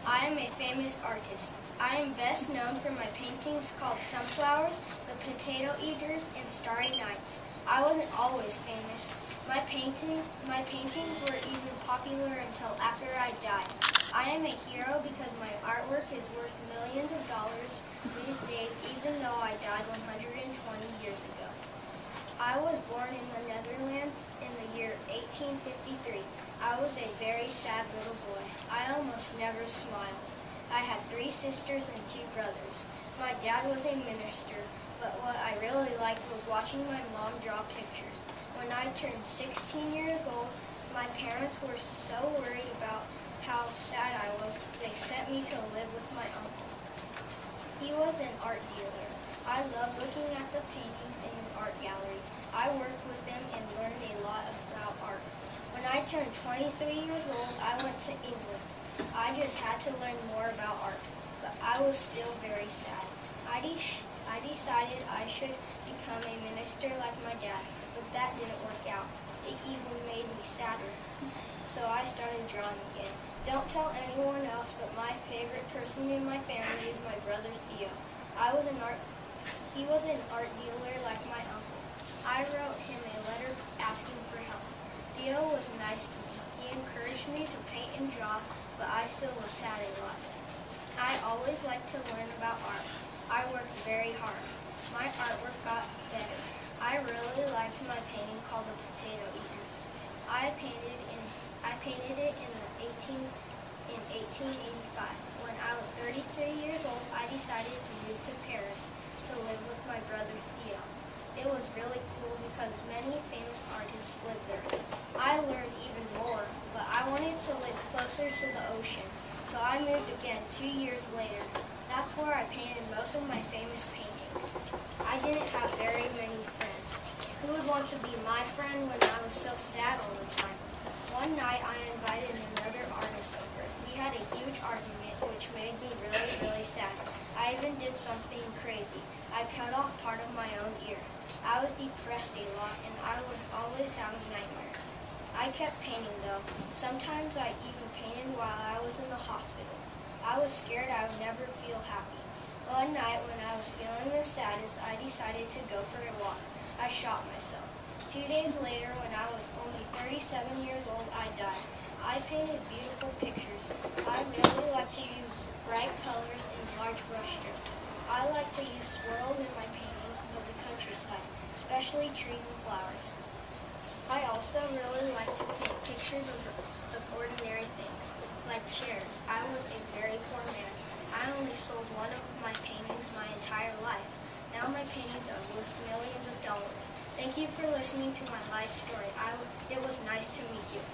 I am a famous artist. I am best known for my paintings called Sunflowers, The Potato Eaters, and Starry Nights. I wasn't always famous. My paintings were even popular until after I died. I am a hero because my artwork is worth millions of dollars these days, even though I died 120 years ago. I was born in the Netherlands in the year 1853. I was a very sad little boy. I almost never smiled. I had 3 sisters and 2 brothers. My dad was a minister, but what I really liked was watching my mom draw pictures. When I turned 16 years old, my parents were so worried about how sad I was, they sent me to live with my uncle. He was an art dealer. I loved looking at the paintings in his art gallery. I worked with him and learned a lot about art. When I turned 23 years old, I went to England. I just had to learn more about art, but I was still very sad. I decided I should become a minister like my dad, but that didn't work out. It even made me sadder. So I started drawing again. Don't tell anyone else, but my favorite person in my family is my brother Theo. He was an art dealer like my uncle. I wrote him a letter asking for help. Theo was nice to me. He encouraged me to paint and draw, but I still was sad a lot. I always liked to learn about art. I worked very hard. My artwork got better. I really liked my painting called The Potato Eaters. I painted it in 1885. When I was 33 years old, I decided to move to Paris to live with my brother Theo. It was really cool because many famous artists live there. I learned even more, but I wanted to live closer to the ocean, so I moved again 2 years later. That's where I painted most of my famous paintings. I didn't have very many friends. Who would want to be my friend when I was so sad all the time? One night I invited another artist over. We had a huge argument, which made me really, really sad. I even did something crazy. I cut off part of my own ear. I was depressed a lot, and I was always having nightmares. I kept painting though. Sometimes I even painted while I was in the hospital. I was scared I would never feel happy. One night when I was feeling the saddest, I decided to go for a walk. I shot myself. 2 days later, when I was only 37 years old, I died. I painted beautiful pictures. I really like to use bright colors and large brush strokes. I like to use swirls in my paintings of the countryside, especially trees and flowers. I also really like to paint pictures of ordinary things, like chairs. I was a very poor man. I only sold one of my paintings my entire life. Now my paintings are worth millions of dollars. Thank you for listening to my life story. It was nice to meet you.